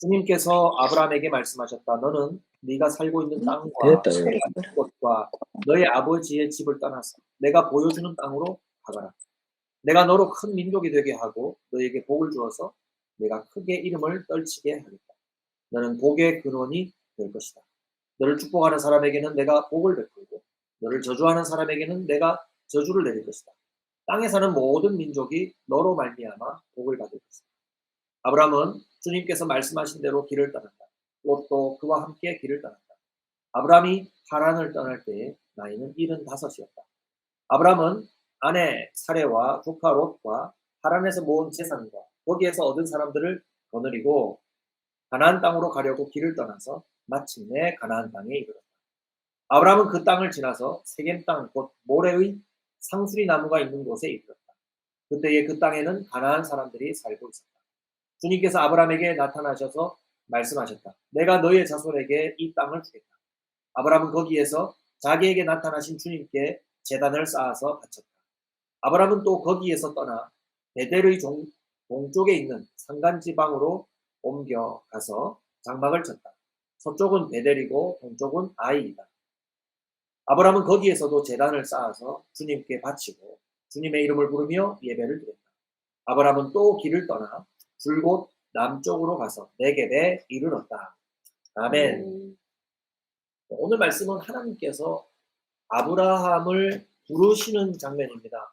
주님께서 아브라함에게 말씀하셨다. 너는 네가 살고 있는 땅과 됐다, 이거. 곳과 너의 아버지의 집을 떠나서 내가 보여주는 땅으로 가거라. 내가 너로 큰 민족이 되게 하고 너에게 복을 주어서 내가 크게 이름을 떨치게 하겠다. 너는 복의 근원이 될 것이다. 너를 축복하는 사람에게는 내가 복을 베풀고 너를 저주하는 사람에게는 내가 저주를 내릴 것이다. 땅에 사는 모든 민족이 너로 말미암아 복을 받을 것이다. 아브라함은 주님께서 말씀하신 대로 길을 떠난다. 롯도 그와 함께 길을 떠난다. 아브라함이 하란을 떠날 때에 나이는 75이었다. 아브라함은 아내 사레와 조카 롯과 하란에서 모은 재산과 거기에서 얻은 사람들을 거느리고 가나안 땅으로 가려고 길을 떠나서 마침내 가나안 땅에 이르렀다. 아브라함은 그 땅을 지나서 세겜 땅 곧 모레의 상수리 나무가 있는 곳에 이르렀다. 그때에 그 땅에는 가나안 사람들이 살고 있었다. 주님께서 아브라함에게 나타나셔서 말씀하셨다. 내가 너의 자손에게 이 땅을 주겠다. 아브라함은 거기에서 자기에게 나타나신 주님께 제단을 쌓아서 바쳤다. 아브라함은 또 거기에서 떠나 베델의 동쪽에 있는 산간지방으로 옮겨가서 장막을 쳤다. 서쪽은 베델이고 동쪽은 아이이다. 아브라함은 거기에서도 제단을 쌓아서 주님께 바치고 주님의 이름을 부르며 예배를 드렸다. 아브라함은 또 길을 떠나 줄곧 남쪽으로 가서 네겝에 이르렀다. 아멘. 오늘 말씀은 하나님께서 아브라함을 부르시는 장면입니다.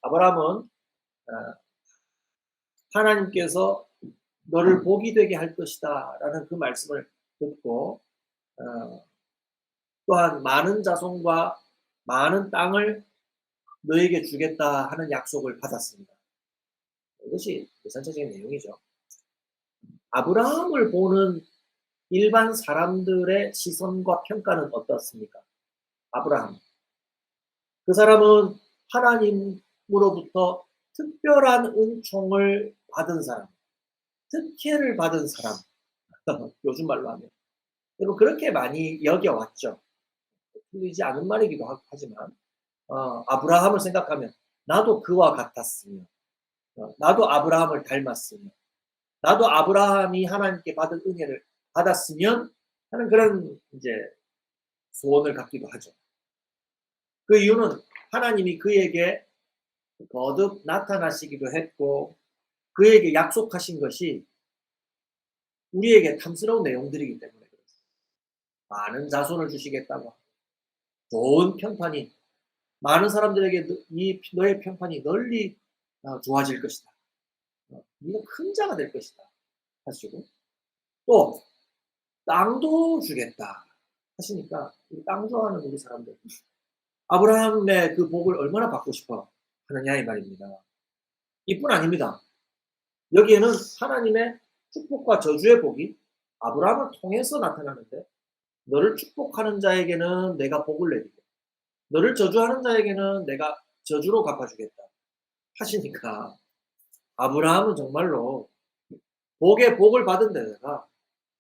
아브라함은 하나님께서 너를 복이 되게 할 것이다 라는 그 말씀을 듣고 또한 많은 자손과 많은 땅을 너에게 주겠다 하는 약속을 받았습니다. 이것이 전체적인 내용이죠. 아브라함을 보는 일반 사람들의 시선과 평가는 어떻습니까? 아브라함. 그 사람은 하나님으로부터 특별한 은총을 받은 사람, 특혜를 받은 사람, 요즘 말로 하면. 여러분, 그렇게 많이 여겨왔죠. 틀리지 않은 말이기도 하지만, 아브라함을 생각하면, 나도 그와 같았으며, 나도 아브라함을 닮았으며, 나도 아브라함이 하나님께 받은 은혜를 받았으면 하는 그런 이제 소원을 갖기도 하죠. 그 이유는 하나님이 그에게 거듭 나타나시기도 했고 그에게 약속하신 것이 우리에게 탐스러운 내용들이기 때문에 그렇습니다. 많은 자손을 주시겠다고 하고 좋은 평판이 많은 사람들에게 너의 평판이 널리 좋아질 것이다. 네가 큰 자가 될 것이다 하시고 또 땅도 주겠다 하시니까 땅 좋아하는 우리 사람들 아브라함의 그 복을 얼마나 받고 싶어 하느냐 이 말입니다. 이뿐 아닙니다. 여기에는 하나님의 축복과 저주의 복이 아브라함을 통해서 나타나는데 너를 축복하는 자에게는 내가 복을 내리고 너를 저주하는 자에게는 내가 저주로 갚아주겠다 하시니까 아브라함은 정말로 복의 복을 받은 데다가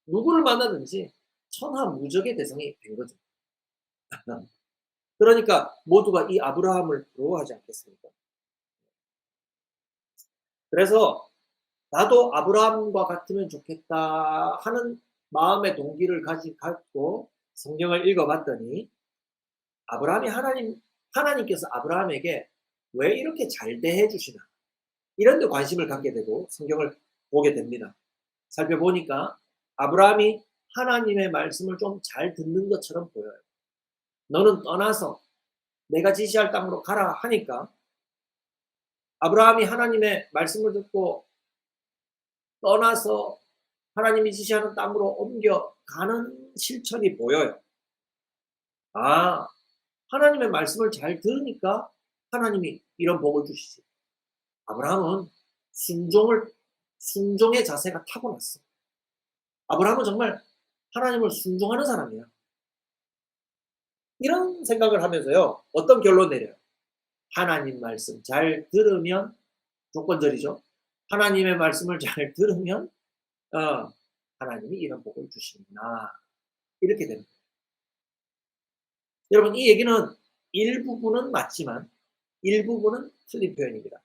누구를 만나든지 천하무적의 대상이 된 거죠. 그러니까 모두가 이 아브라함을 부러워하지 않겠습니까? 그래서 나도 아브라함과 같으면 좋겠다 하는 마음의 동기를 갖고 성경을 읽어봤더니 아브라함이 하나님께서 아브라함에게 왜 이렇게 잘 대해 주시나 이런 데 관심을 갖게 되고 성경을 보게 됩니다. 살펴보니까 아브라함이 하나님의 말씀을 좀 잘 듣는 것처럼 보여요. 너는 떠나서 내가 지시할 땅으로 가라 하니까 아브라함이 하나님의 말씀을 듣고 떠나서 하나님이 지시하는 땅으로 옮겨가는 실천이 보여요. 하나님의 말씀을 잘 들으니까 하나님이 이런 복을 주시지. 아브라함은 순종의 자세가 타고났어. 아브라함은 정말 하나님을 순종하는 사람이야. 이런 생각을 하면서요. 어떤 결론 내려요? 하나님 말씀 잘 들으면 조건절이죠. 하나님의 말씀을 잘 들으면 하나님이 이런 복을 주시는구나. 이렇게 되는 거예요. 여러분 이 얘기는 일부분은 맞지만 일부분은 틀린 표현입니다.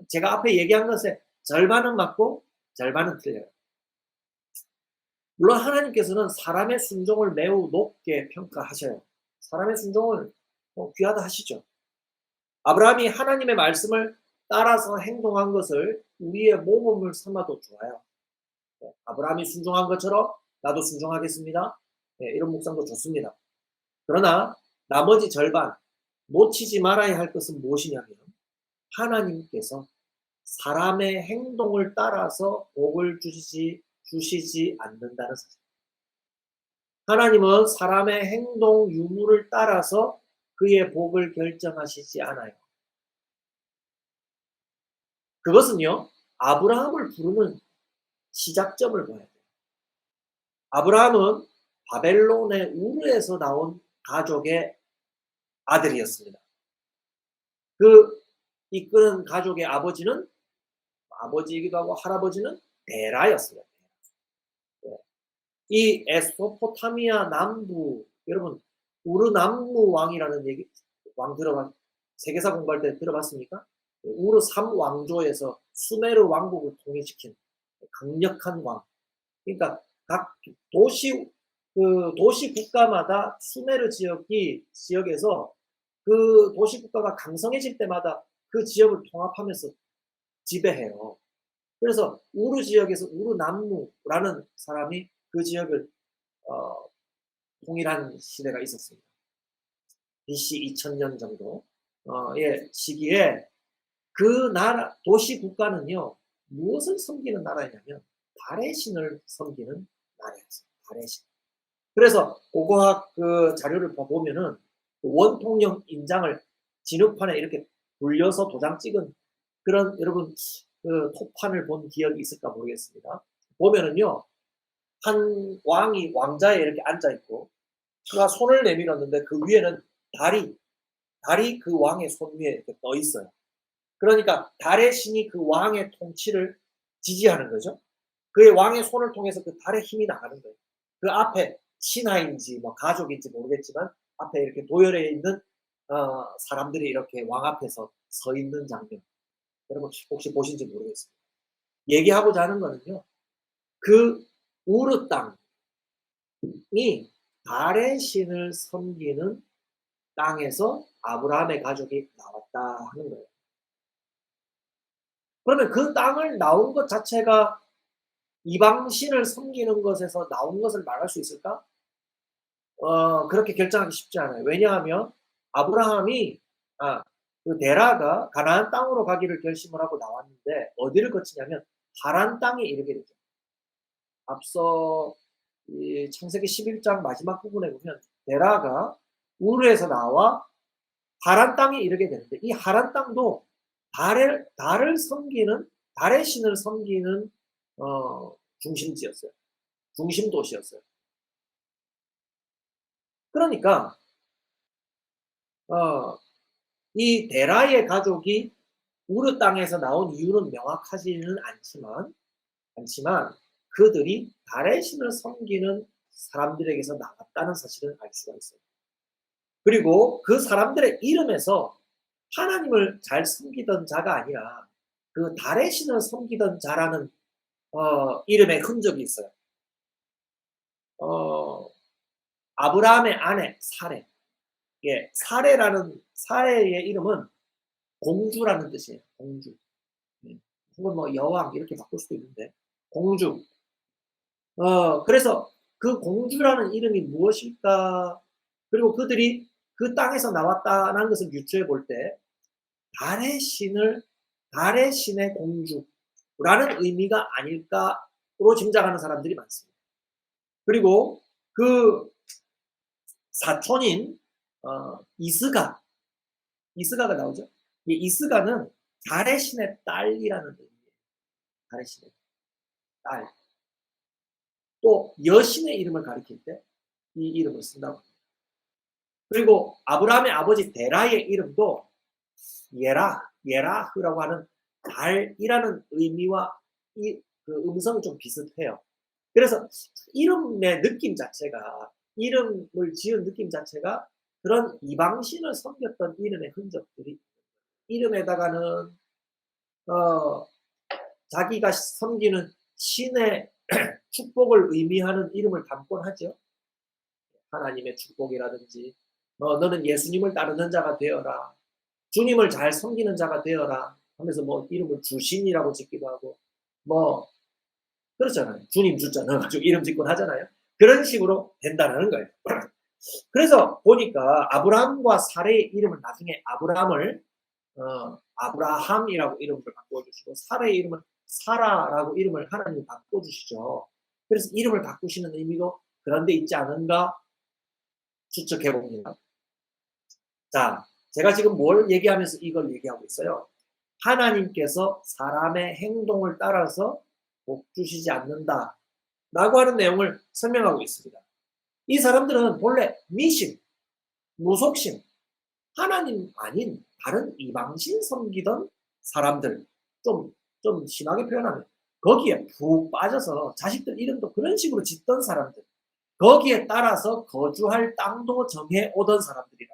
제가 앞에 얘기한 것의 절반은 맞고 절반은 틀려요. 물론 하나님께서는 사람의 순종을 매우 높게 평가하셔요. 사람의 순종을 귀하다 하시죠. 아브라함이 하나님의 말씀을 따라서 행동한 것을 우리의 모범을 삼아도 좋아요. 아브라함이 순종한 것처럼 나도 순종하겠습니다. 이런 묵상도 좋습니다. 그러나 나머지 절반 놓치지 말아야 할 것은 무엇이냐면 하나님께서 사람의 행동을 따라서 복을 주시지 않는다는 사실. 하나님은 사람의 행동 유무를 따라서 그의 복을 결정하시지 않아요. 그것은요, 아브라함을 부르는 시작점을 봐야 돼요. 아브라함은 바벨론의 우르에서 나온 가족의 아들이었습니다. 그 이끄는 가족의 아버지이기도 하고 할아버지는 데라였습니다. 이 에소포타미아 남부, 여러분 우르 남무 왕이라는 왕 세계사 공부할 때 들어봤습니까? 우르 3왕조에서 수메르 왕국을 통일시킨 강력한 왕. 그러니까 각 도시 국가마다 수메르 지역에서 그 도시 국가가 강성해질 때마다 그 지역을 통합하면서 지배해요. 그래서 우르 지역에서 우르 남무라는 사람이 그 지역을 통일한 시대가 있었습니다. BC 2000년 정도의 시기에 그 나라 도시 국가는요, 무엇을 섬기는 나라냐면 달의 신을 섬기는 나라였어요. 달의 신. 그래서 고고학 그 자료를 보면은 그 원통령 인장을 진흙판에 이렇게 돌려서 도장 찍은 그런 여러분 그 토판을 본 기억이 있을까 모르겠습니다. 보면은요, 한 왕자에 이렇게 앉아 있고 그가 손을 내밀었는데 그 위에는 달이 그 왕의 손 위에 이렇게 떠 있어요. 그러니까 달의 신이 그 왕의 통치를 지지하는 거죠. 그의 왕의 손을 통해서 그 달의 힘이 나가는 거예요. 그 앞에 신하인지 뭐 가족인지 모르겠지만 앞에 이렇게 도열해 있는 사람들이 이렇게 왕 앞에서 서 있는 장면. 여러분 혹시 보신지 모르겠습니다. 얘기하고자 하는 거는요. 그 우르 땅이 달의 신을 섬기는 땅에서 아브라함의 가족이 나왔다 하는 거예요. 그러면 그 땅을 나온 것 자체가 이방신을 섬기는 것에서 나온 것을 말할 수 있을까? 그렇게 결정하기 쉽지 않아요. 왜냐하면 아브라함이 그 데라가 가나안 땅으로 가기를 결심을 하고 나왔는데 어디를 거치냐면 하란 땅에 이르게 되죠. 앞서 이 창세기 11장 마지막 부분에 보면 데라가 우르에서 나와 하란 땅에 이르게 되는데 이 하란 땅도 달을 섬기는 달의 신을 섬기는 중심지였어요. 중심 도시였어요. 그러니까 이 데라의 가족이 우르 땅에서 나온 이유는 명확하지는 않지만 그들이 달의 신을 섬기는 사람들에게서 나왔다는 사실은 알 수가 있어요. 그리고 그 사람들의 이름에서 하나님을 잘 섬기던 자가 아니라 그 달의 신을 섬기던 자라는 이름의 흔적이 있어요. 아브라함의 아내 사레. 예, 사레의 이름은 공주라는 뜻이에요. 공주. 혹은 뭐 여왕 이렇게 바꿀 수도 있는데 공주. 그래서 그 공주라는 이름이 무엇일까? 그리고 그들이 그 땅에서 나왔다는 것을 유추해 볼 때 달의 신의 공주라는 의미가 아닐까로 짐작하는 사람들이 많습니다. 그리고 그 사촌인 이스가가 나오죠. 이 이스가는 달의 신의 딸이라는 의미예요. 달의 신의 딸. 또 여신의 이름을 가리킬 때 이 이름을 쓴다고 합니다. 그리고 아브라함의 아버지 데라의 이름도 예라흐라고 하는 달이라는 의미와 그 음성이 좀 비슷해요. 그래서 이름의 느낌 자체가 이름을 지은 느낌 자체가 그런 이방신을 섬겼던 이름의 흔적들이 이름에다가는 자기가 섬기는 신의 축복을 의미하는 이름을 담곤 하죠. 하나님의 축복이라든지 너는 예수님을 따르는 자가 되어라. 주님을 잘 섬기는 자가 되어라 하면서 뭐 이름을 주신이라고 짓기도 하고 뭐 그렇잖아요. 주님 주자 넣어가지고 이름 짓곤 하잖아요. 그런 식으로 된다는 거예요. 그래서 보니까 아브라함과 사레의 이름은 나중에 아브라함을 아브라함이라고 이름을 바꿔주시고 사레의 이름은 사라라고 이름을 하나님이 바꿔주시죠. 그래서 이름을 바꾸시는 의미도 그런 데 있지 않은가 추측해 봅니다. 자, 제가 지금 뭘 얘기하면서 이걸 얘기하고 있어요. 하나님께서 사람의 행동을 따라서 복 주시지 않는다 라고 하는 내용을 설명하고 있습니다. 이 사람들은 본래 미신, 무속신, 하나님 아닌 다른 이방신 섬기던 사람들, 좀 심하게 표현하면 거기에 푹 빠져서 자식들 이름도 그런 식으로 짓던 사람들, 거기에 따라서 거주할 땅도 정해 오던 사람들이라.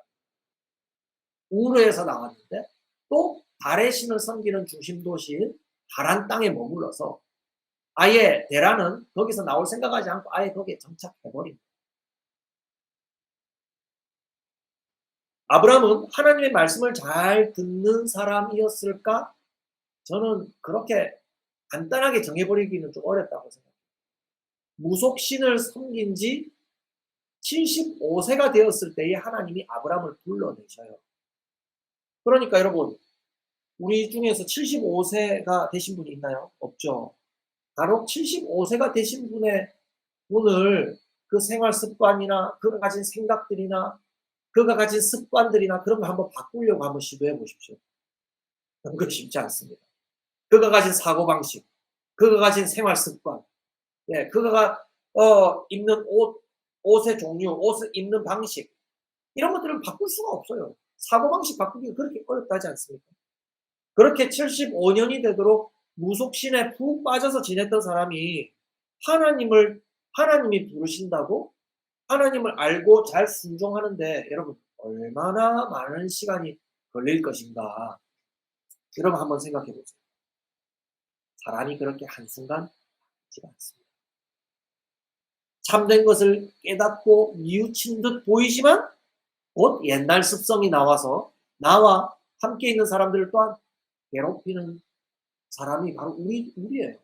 우르에서 나왔는데 또 달의 신을 섬기는 중심 도시인 하란 땅에 머물러서 아예 데라는 거기서 나올 생각하지 않고 아예 거기에 정착해버립니다. 아브라함은 하나님의 말씀을 잘 듣는 사람이었을까? 저는 그렇게 간단하게 정해버리기는 좀 어렵다고 생각해요. 무속신을 섬긴 지 75세가 되었을 때에 하나님이 아브라함을 불러내셔요. 그러니까 여러분, 우리 중에서 75세가 되신 분이 있나요? 없죠. 바로 75세가 되신 분을 그 생활 습관이나 그가 가진 생각들이나 그가 가진 습관들이나 그런 거 한번 바꾸려고 한번 시도해 보십시오. 그거 쉽지 않습니다. 그가 가진 사고방식, 그가 가진 생활 습관, 예, 그가 입는 옷의 종류, 옷을 입는 방식 이런 것들을 바꿀 수가 없어요. 사고방식 바꾸기가 그렇게 어렵다 하지 않습니까? 그렇게 75년이 되도록 무속신에 푹 빠져서 지냈던 사람이 하나님이 부르신다고 하나님을 알고 잘 순종하는데 여러분 얼마나 많은 시간이 걸릴 것인가. 여러분 한번 생각해 보세요. 사람이 그렇게 한순간 바뀌지 않습니다. 참된 것을 깨닫고 뉘우친 듯 보이지만 곧 옛날 습성이 나와서 나와 함께 있는 사람들을 또한 괴롭히는 사람이 바로 우리예요.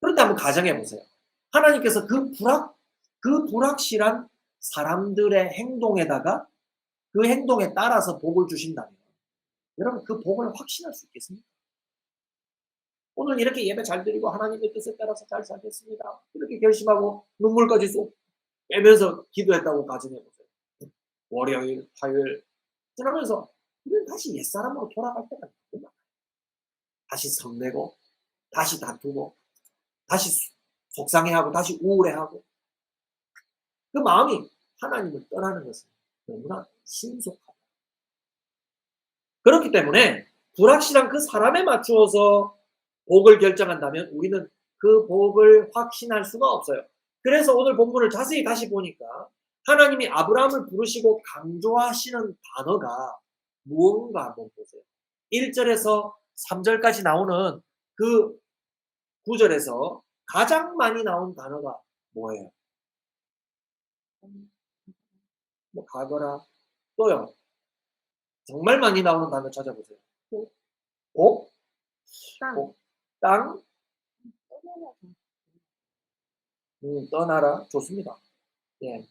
그런데 한번 가정해 보세요. 하나님께서 그 불확실한 사람들의 행동에다가 그 행동에 따라서 복을 주신다면 여러분 그 복을 확신할 수 있겠습니까? 오늘 이렇게 예배 잘 드리고 하나님의 뜻에 따라서 잘 살겠습니다. 이렇게 결심하고 눈물까지 쏙 빼면서 기도했다고 가정해 보세요. 월요일, 화요일 지나면서 우리는 다시 옛사람으로 돌아갈 때가 있구나. 다시 성내고 다시 다투고 다시 속상해하고 다시 우울해하고 그 마음이 하나님을 떠나는 것은 너무나 신속하다. 그렇기 때문에 불확실한 그 사람에 맞추어서 복을 결정한다면 우리는 그 복을 확신할 수가 없어요. 그래서 오늘 본문을 자세히 다시 보니까 하나님이 아브라함을 부르시고 강조하시는 단어가 무언가 한번 보세요. 1절에서 3절까지 나오는 그 9절에서 가장 많이 나온 단어가 뭐예요? 뭐 가거라. 또요. 정말 많이 나오는 단어 찾아보세요. 복, 땅, 떠나라. 좋습니다. 예.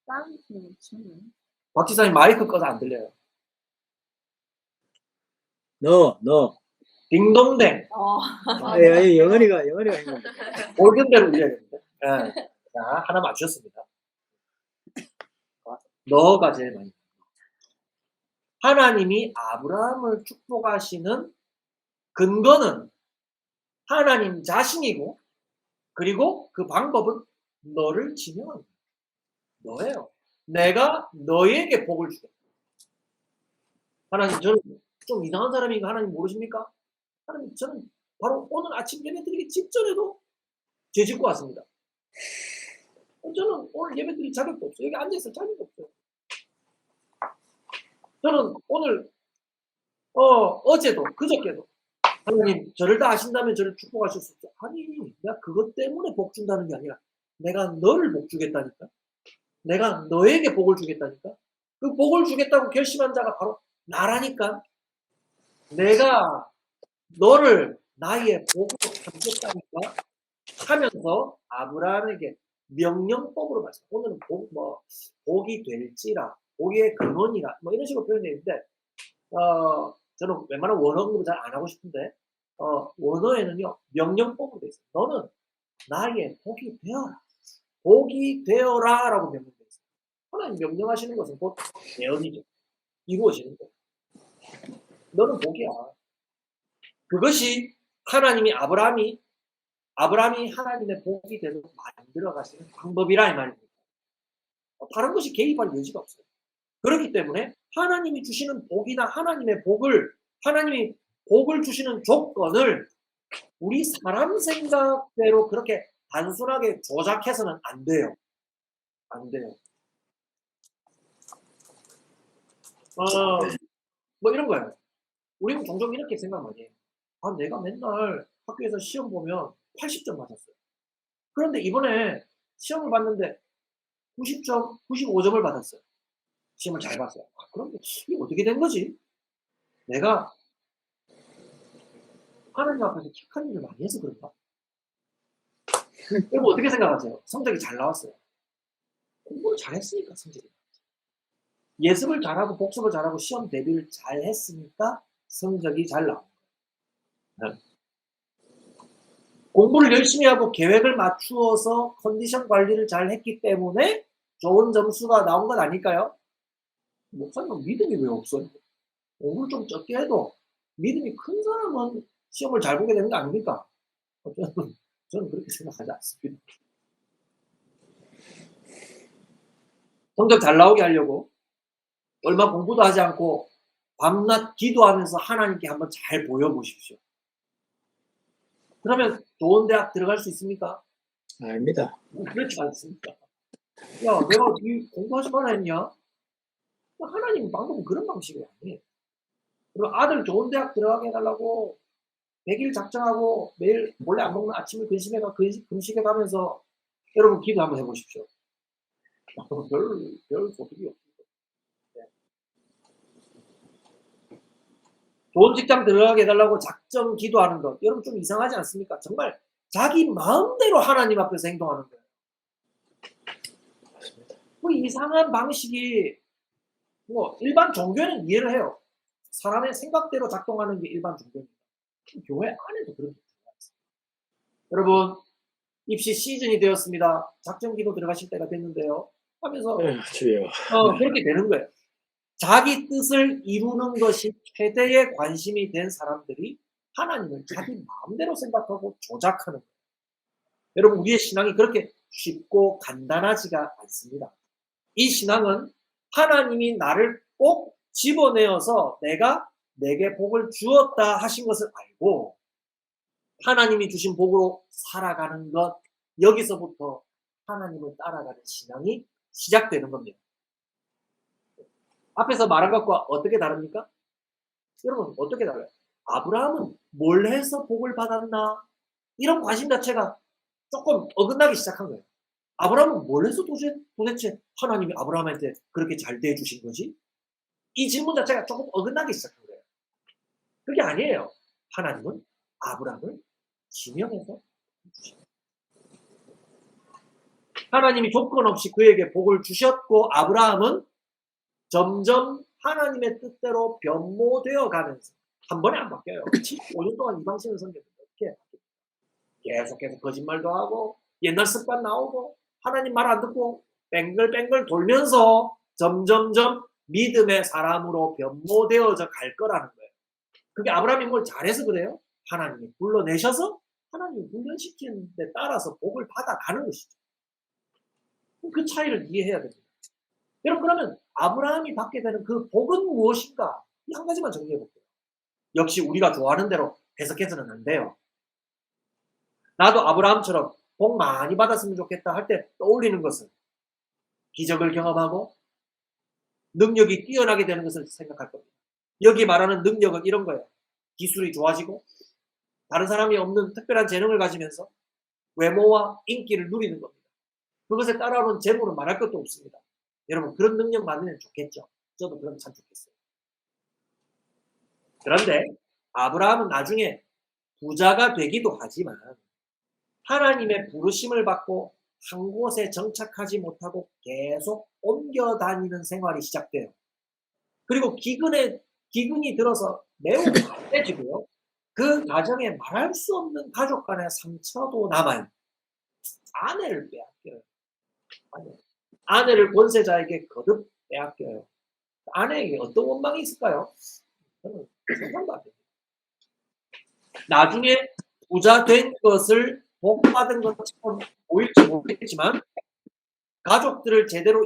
박 지사님 마이크 꺼서 안 들려요. 너. 딩동댕. 영원이가 했는데. 골든벨을 울려야겠는데. 예. 자, 하나 맞추셨습니다. 너가 제일 많이. 하나님이 아브라함을 축복하시는 근거는 하나님 자신이고 그리고 그 방법은 너를 지명합니다. 너예요. 내가 너에게 복을 주겠다. 하나님 저는 좀 이상한 사람인가 하나님 모르십니까? 하나님 저는 바로 오늘 아침 예배 드리기 직전에도 죄 짓고 왔습니다. 저는 오늘 예배 드릴 자격도 없어요. 여기 앉아있을 자격도 없어요. 저는 오늘 어제도 그저께도 하나님, 저를 다 아신다면 저를 축복하실 수 없죠. 아니, 내가 그것 때문에 복 준다는 게 아니라 내가 너를 복 주겠다니까. 내가 너에게 복을 주겠다니까. 그 복을 주겠다고 결심한 자가 바로 나라니까. 내가 너를 나의 복으로 삼겠다니까 하면서 아브라함에게 명령법으로 말씀. 오늘은 복이 될지라, 복의 근원이라, 뭐 이런 식으로 표현되어 있는데, 저는 웬만하면 원어 공부 잘 안 하고 싶은데, 원어에는요, 명령법으로 되어 있어요. 너는 나의 복이 되어라. 복이 되어라. 라고 명령되어 있어요. 하나님 명령하시는 것은 곧 예언이죠. 이루어지는 거예요. 너는 복이야. 그것이 하나님이 아브라함이 하나님의 복이 되도록 만들어 가시는 방법이라 이 말입니다. 다른 것이 개입할 여지가 없어요. 그렇기 때문에 하나님이 주시는 복이나 하나님이 복을 주시는 조건을 우리 사람 생각대로 그렇게 단순하게 조작해서는 안 돼요. 안 돼요. 뭐 이런 거예요. 우리는 종종 이렇게 생각 많이 해요. 아, 내가 맨날 학교에서 시험 보면 80점 맞았어요. 그런데 이번에 시험을 봤는데 90점, 95점을 받았어요. 시험을 잘 봤어요. 아, 그런데 이게 어떻게 된 거지? 내가 하나님 앞에서 착한 일을 많이 해서 그런가? 여러분 어떻게 생각하세요? 성적이 잘 나왔어요. 공부를 잘했으니까 성적이 나왔어요. 예습을 잘하고 복습을 잘하고 시험 대비를 잘했으니까 성적이 잘 나온 거예요. 네. 공부를 열심히 하고 계획을 맞추어서 컨디션 관리를 잘 했기 때문에 좋은 점수가 나온 건 아닐까요? 목사님은 믿음이 왜 없어요? 공부를 좀 적게 해도 믿음이 큰 사람은 시험을 잘 보게 되는 거 아닙니까? 저는 그렇게 생각하지 않습니다. 성적 잘 나오게 하려고 얼마 공부도 하지 않고 밤낮 기도하면서 하나님께 한번 잘 보여보십시오. 그러면 좋은 대학 들어갈 수 있습니까? 아닙니다. 그렇지 않습니까? 야, 내가 공부하지 말라 했냐? 하나님 방법은 그런 방식이 아니에요. 그리고 아들 좋은 대학 들어가게 해달라고 100일 작정하고 매일 몰래 안 먹는 아침을 금식해 가면서 여러분 기도 한번 해보십시오. 별 소득이 없습니다. 네. 좋은 직장 들어가게 해달라고 작정 기도하는 것, 여러분 좀 이상하지 않습니까? 정말 자기 마음대로 하나님 앞에서 행동하는 거예요. 그 이상한 방식이 뭐 일반 종교는 이해를 해요. 사람의 생각대로 작동하는 게 일반 종교입니다. 교회 안에도 그런 게 있습니다. 여러분 입시 시즌이 되었습니다. 작정 기도 들어가실 때가 됐는데요. 하면서 주여. 그렇게 되는 거예요. 자기 뜻을 이루는 것이 최대의 관심이 된 사람들이 하나님을 자기 마음대로 생각하고 조작하는 거예요. 여러분 우리의 신앙이 그렇게 쉽고 간단하지가 않습니다. 이 신앙은 하나님이 나를 꼭 집어내어서 내게 복을 주었다 하신 것을 알고 하나님이 주신 복으로 살아가는 것, 여기서부터 하나님을 따라가는 신앙이 시작되는 겁니다. 앞에서 말한 것과 어떻게 다릅니까? 여러분 어떻게 달라요? 아브라함은 뭘 해서 복을 받았나? 이런 관심 자체가 조금 어긋나기 시작한 거예요. 아브라함은 뭘 해서 도대체 하나님이 아브라함한테 그렇게 잘 대해주신 거지? 이 질문 자체가 조금 어긋나기 시작한 거예요. 그게 아니에요. 하나님은 아브라함을 지명해서 주십니다. 하나님이 조건 없이 그에게 복을 주셨고 아브라함은 점점 하나님의 뜻대로 변모되어 가면서 한 번에 안 바뀌어요. 75년 동안 이방신을 섬겼는데 어떻게 계속해서 거짓말도 하고 옛날 습관 나오고 하나님 말 안 듣고 뱅글뱅글 돌면서 점점점 믿음의 사람으로 변모되어져 갈 거라는 거예요. 그게 아브라함이 뭘 잘해서 그래요? 하나님이 불러내셔서 하나님이 훈련시키는 데 따라서 복을 받아가는 것이죠. 그 차이를 이해해야 됩니다. 여러분 그러면 아브라함이 받게 되는 그 복은 무엇인가? 이 한 가지만 정리해 볼게요. 역시 우리가 좋아하는 대로 해석해서는 안 돼요. 나도 아브라함처럼 복 많이 받았으면 좋겠다 할 때 떠올리는 것은 기적을 경험하고 능력이 뛰어나게 되는 것을 생각할 겁니다. 여기 말하는 능력은 이런 거예요. 기술이 좋아지고 다른 사람이 없는 특별한 재능을 가지면서 외모와 인기를 누리는 겁니다. 그것에 따라오는 재물은 말할 것도 없습니다. 여러분 그런 능력 많으면 좋겠죠. 저도 그럼 참 좋겠어요. 그런데 아브라함은 나중에 부자가 되기도 하지만 하나님의 부르심을 받고 한 곳에 정착하지 못하고 계속 옮겨 다니는 생활이 시작돼요. 그리고 기근이 들어서 매우 강해지고요. 그 가정에 말할 수 없는 가족 간의 상처도 남아요. 아내를 빼앗겨요. 아내를 권세자에게 거듭 빼앗겨요. 아내에게 어떤 원망이 있을까요? 저는 상상도 안 됩니다. 나중에 부자 된 것을 복받은 것처럼 보일지 모르겠지만 가족들을 제대로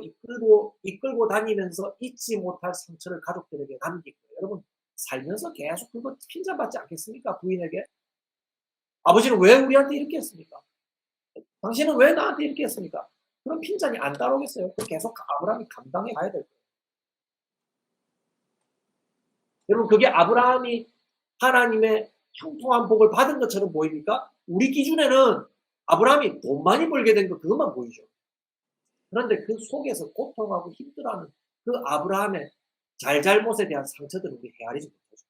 이끌고 다니면서 잊지 못할 상처를 가족들에게 남기고 여러분 살면서 계속 그거 핀잔받지 않겠습니까? 부인에게 아버지는 왜 우리한테 이렇게 했습니까? 당신은 왜 나한테 이렇게 했습니까? 그럼 핀잔이 안 따라오겠어요? 계속 아브라함이 감당해 가야 될 거예요. 여러분 그게 아브라함이 하나님의 형통한 복을 받은 것처럼 보입니까? 우리 기준에는 아브라함이 돈 많이 벌게 된 거 그것만 보이죠. 그런데 그 속에서 고통하고 힘들어하는 그 아브라함의 잘잘못에 대한 상처들을 우리 헤아리지 못하죠.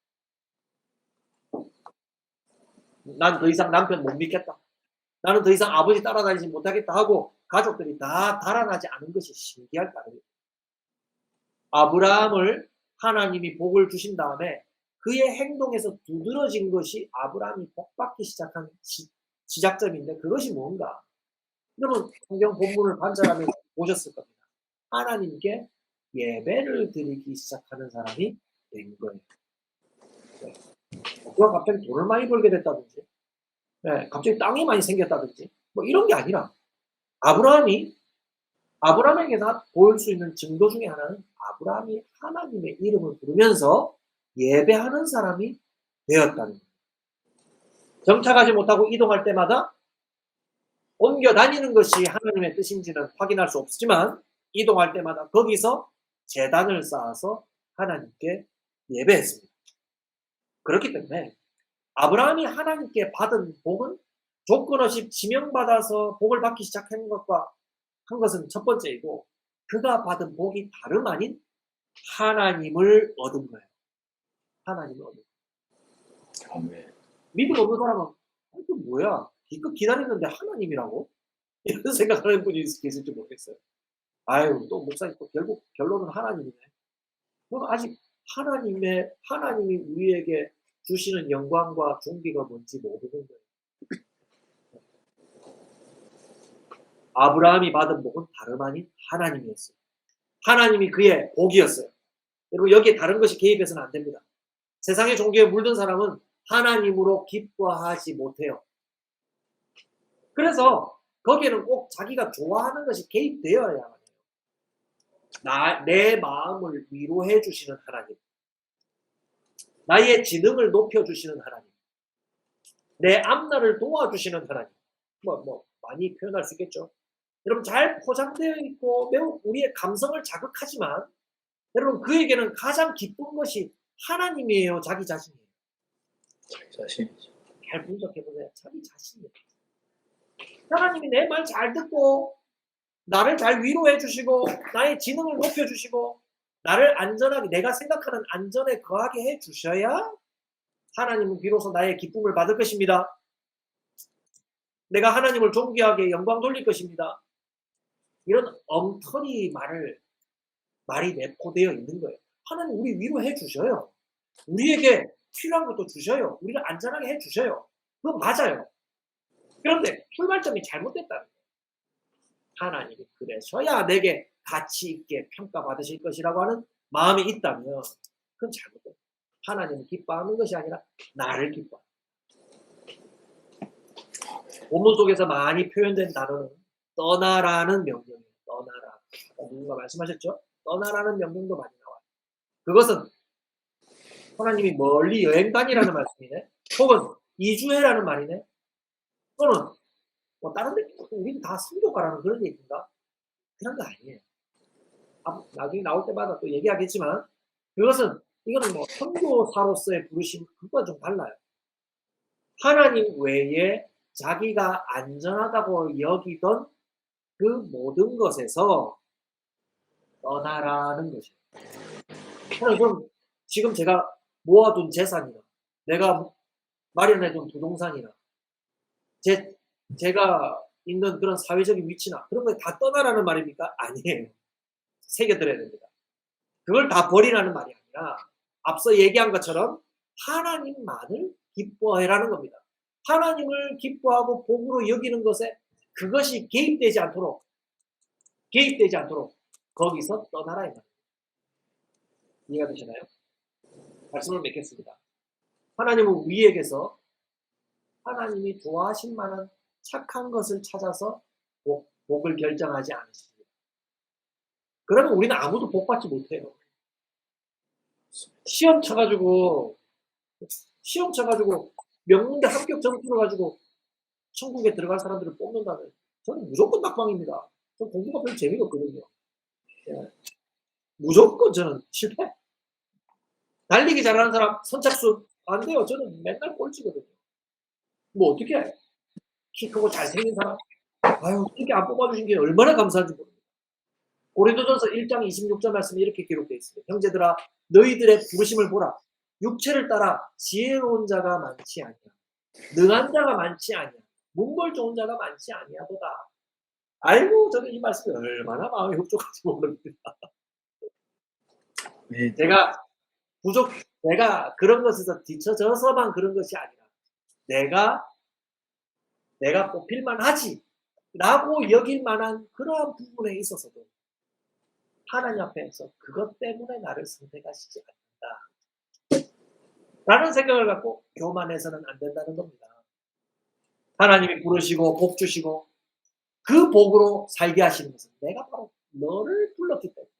난 더 이상 남편 못 믿겠다. 나는 더 이상 아버지 따라다니지 못하겠다 하고 가족들이 다 달아나지 않은 것이 신기할 따름입니다. 아브라함을 하나님이 복을 주신 다음에 그의 행동에서 두드러진 것이 아브라함이 복받기 시작한 시작점인데 그것이 뭔가? 여러분 성경 본문을 관찰하면 보셨을 겁니다. 하나님께 예배를 드리기 시작하는 사람이 된 거예요. 네. 그가 갑자기 돈을 많이 벌게 됐다든지 네, 갑자기 땅이 많이 생겼다든지 뭐 이런 게 아니라 아브라함에게 보일 수 있는 증거 중에 하나는 아브라함이 하나님의 이름을 부르면서 예배하는 사람이 되었다는 거예요. 정착하지 못하고 이동할 때마다 옮겨 다니는 것이 하나님의 뜻인지는 확인할 수 없지만 이동할 때마다 거기서 제단을 쌓아서 하나님께 예배했습니다. 그렇기 때문에 아브라함이 하나님께 받은 복은 조건 없이 지명받아서 복을 받기 시작한 것은 첫 번째이고 그가 받은 복이 다름 아닌 하나님을 얻은 거예요. 하나님을 얻은 거예요. 아멘. 믿음 없는 사람은 이게 뭐야? 기껏 기다렸는데 하나님이라고? 이런 생각하는 분이 계실지 모르겠어요. 아유 또 목사님 또 결국 결론은 하나님이네. 그럼 아직 하나님이 우리에게 주시는 영광과 존귀가 뭔지 모르는 거예요. 아브라함이 받은 복은 다름 아닌 하나님이었어요. 하나님이 그의 복이었어요. 여러분 여기에 다른 것이 개입해서는 안 됩니다. 세상의 종교에 물든 사람은 하나님으로 기뻐하지 못해요. 그래서 거기에는 꼭 자기가 좋아하는 것이 개입되어야 해요. 내 마음을 위로해 주시는 하나님, 나의 지능을 높여주시는 하나님, 내 앞날을 도와주시는 하나님, 많이 표현할 수 있겠죠. 여러분 잘 포장되어 있고 매우 우리의 감성을 자극하지만 여러분 그에게는 가장 기쁜 것이 하나님이에요, 자기 자신이에요. 자기 자신이죠. 잘 분석해보세요. 자기 자신이에요. 하나님이 내 말 잘 듣고 나를 잘 위로해 주시고 나의 지능을 높여주시고 나를 안전하게 내가 생각하는 안전에 거하게 해 주셔야 하나님은 비로소 나의 기쁨을 받을 것입니다. 내가 하나님을 존귀하게 영광 돌릴 것입니다. 이런 엉터리 말이 내포되어 있는 거예요. 하나님 우리 위로해 주셔요. 우리에게 필요한 것도 주셔요. 우리를 안전하게 해 주셔요. 그건 맞아요. 그런데 출발점이 잘못됐다는 거예요. 하나님이 그래서야 내게 가치 있게 평가받으실 것이라고 하는 마음이 있다면 그건 잘못돼요. 하나님을 기뻐하는 것이 아니라 나를 기뻐하는 거예요. 본문 속에서 많이 표현된 단어는 떠나라는 명령이에요. 떠나라. 누군가 말씀하셨죠? 떠나라는 명령도 많이 나와요. 그것은 하나님이 멀리 여행 다니라는 말씀이네. 혹은 이주해라는 말이네. 또는 다른 데 우리는 다 선교 가라는 그런 얘기인가? 그런 거 아니에요. 나중에 나올 때마다 또 얘기하겠지만 이거는 선교사로서의 부르심 그거와 좀 달라요. 하나님 외에 자기가 안전하다고 여기던 그 모든 것에서 떠나라는 것이에요. 그럼 지금 제가 모아둔 재산이나 내가 마련해둔 부동산이나 제가 있는 그런 사회적인 위치나 그런 거 다 떠나라는 말입니까? 아니에요. 새겨들어야 됩니다. 그걸 다 버리라는 말이 아니라 앞서 얘기한 것처럼 하나님만을 기뻐해라는 겁니다. 하나님을 기뻐하고 복으로 여기는 것에 그것이 개입되지 않도록 거기서 떠나라 이 말입니다. 이해가 되시나요? 말씀을 맺겠습니다. 하나님은 우리에게서 하나님이 좋아하실 만한 착한 것을 찾아서 복을 결정하지 않으십니다. 그러면 우리는 아무도 복 받지 못해요. 시험 쳐가지고 명문대 합격 점수를 가지고 천국에 들어갈 사람들을 뽑는다면 저는 무조건 낙방입니다. 전 공부가 별로 재미가 없거든요. 예. 무조건 저는 실패. 달리기 잘하는 사람 선착순 안 돼요. 저는 맨날 꼴찌거든요. 뭐 어떻게 해? 키 크고 잘생긴 사람 아유 이렇게 안 뽑아주신 게 얼마나 감사한지 모릅니다. 고린도전서 1장 26절 말씀에 이렇게 기록되어 있습니다. 형제들아 너희들의 부르심을 보라. 육체를 따라 지혜로운 자가 많지 아니야. 능한 자가 많지 아니야. 문벌 좋은 자가 많지 아니하도다. 아이고 저는 이 말씀이 얼마나 마음에 흡족한지 모릅니다. 네. 제가 그런 것에서 뒤처져서만 그런 것이 아니라 내가 뽑힐만 하지 라고 여길 만한 그러한 부분에 있어서도 하나님 앞에서 그것 때문에 나를 선택하시지 않는다 라는 생각을 갖고 교만해서는 안 된다는 겁니다. 하나님이 부르시고 복 주시고 그 복으로 살게 하시는 것은 내가 바로 너를 불렀기 때문에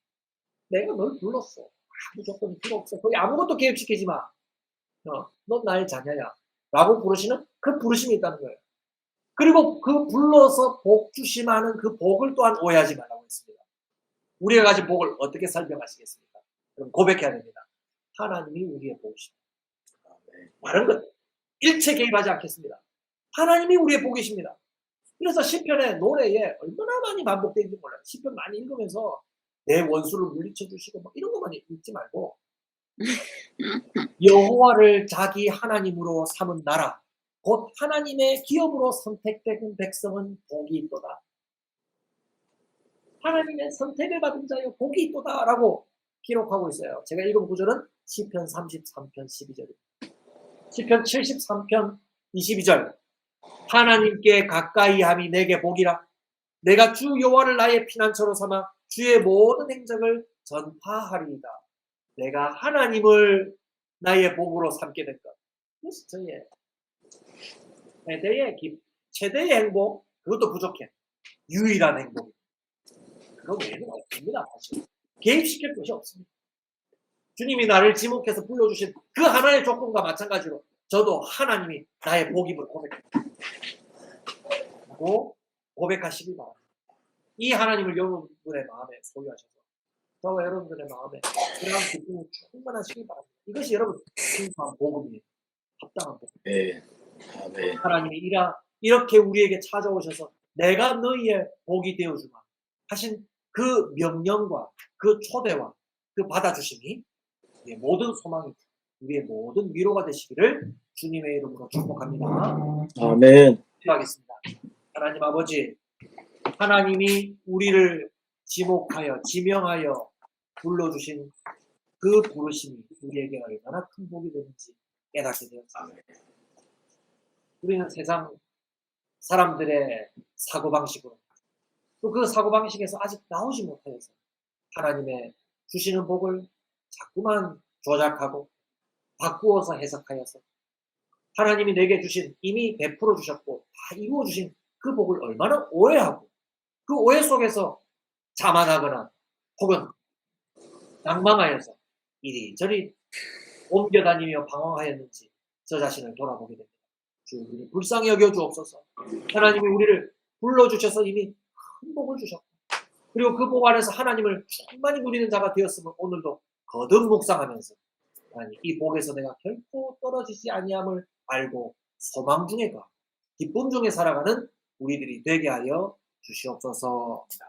내가 널 불렀어. 무조건 필요 없어. 거기 아무것도 개입시키지 마. 넌 나의 자녀야. 라고 부르시는 그 부르심이 있다는 거예요. 그리고 그 불러서 복 주심하는 그 복을 또한 오해하지 말라고 했습니다. 우리가 가진 복을 어떻게 설명하시겠습니까? 그럼 고백해야 됩니다. 하나님이 우리의 복이십니다. 다른 것 일체 개입하지 않겠습니다. 하나님이 우리의 복이십니다. 그래서 시편의 노래에 얼마나 많이 반복되는지 몰라요. 시편 많이 읽으면서 내 원수를 물리쳐 주시고 뭐 이런 것만 읽지 말고 여호와를 자기 하나님으로 삼은 나라 곧 하나님의 기업으로 선택된 백성은 복이 있도다. 하나님의 선택을 받은 자여 복이 있도다 라고 기록하고 있어요. 제가 읽은 구절은 시편 33편 12절입니다. 시편 73편 22절 하나님께 가까이 함이 내게 복이라. 내가 주 여호와를 나의 피난처로 삼아 주의 모든 행적을 전파하리이다. 내가 하나님을 나의 복으로 삼게 된 것. 그것이 저의 최대의 행복, 그것도 부족해. 유일한 행복. 그거 외에는 없습니다. 사실. 개입시킬 것이 없습니다. 주님이 나를 지목해서 불러주신 그 하나의 조건과 마찬가지로 저도 하나님이 나의 복임을 고백하시기 바랍니다. 이 하나님을 여러분의 마음에 소유하셔서 저와 여러분들의 마음에 그러한 기쁨이 충만하시기 바랍니다. 이것이 여러분 진정한 복음이에요. 합당한 복음. 네. 아멘. 하나님이 이렇게 우리에게 찾아오셔서 내가 너희의 복이 되어주마 하신 그 명령과 그 초대와 그 받아주심이 우리의 모든 소망이 우리의 모든 위로가 되시기를 주님의 이름으로 축복합니다. 아멘. 기도하겠습니다. 하나님 아버지, 하나님이 우리를 지목하여 지명하여 불러주신 그 부르심이 우리에게 얼마나 큰 복이 되는지 깨닫게 되었습니다. 우리는 세상 사람들의 사고방식으로 또 그 사고방식에서 아직 나오지 못해서 하나님의 주시는 복을 자꾸만 조작하고 바꾸어서 해석하여서 하나님이 내게 주신 이미 베풀어 주셨고 다 이루어 주신 그 복을 얼마나 오해하고 그 오해 속에서 자만하거나 혹은 낭망하여서 이리저리 옮겨다니며 방황하였는지 저 자신을 돌아보게 됩니다. 주 우리 불쌍히 여겨 주옵소서. 하나님이 우리를 불러주셔서 이미 큰 복을 주셨고 그리고 그 복 안에서 하나님을 충만히 누리는 자가 되었으면 오늘도 거듭 묵상하면서 하나님 이 복에서 내가 결코 떨어지지 아니함을 알고 소망 중에 가 기쁨 중에 살아가는 우리들이 되게 하여 주시옵소서.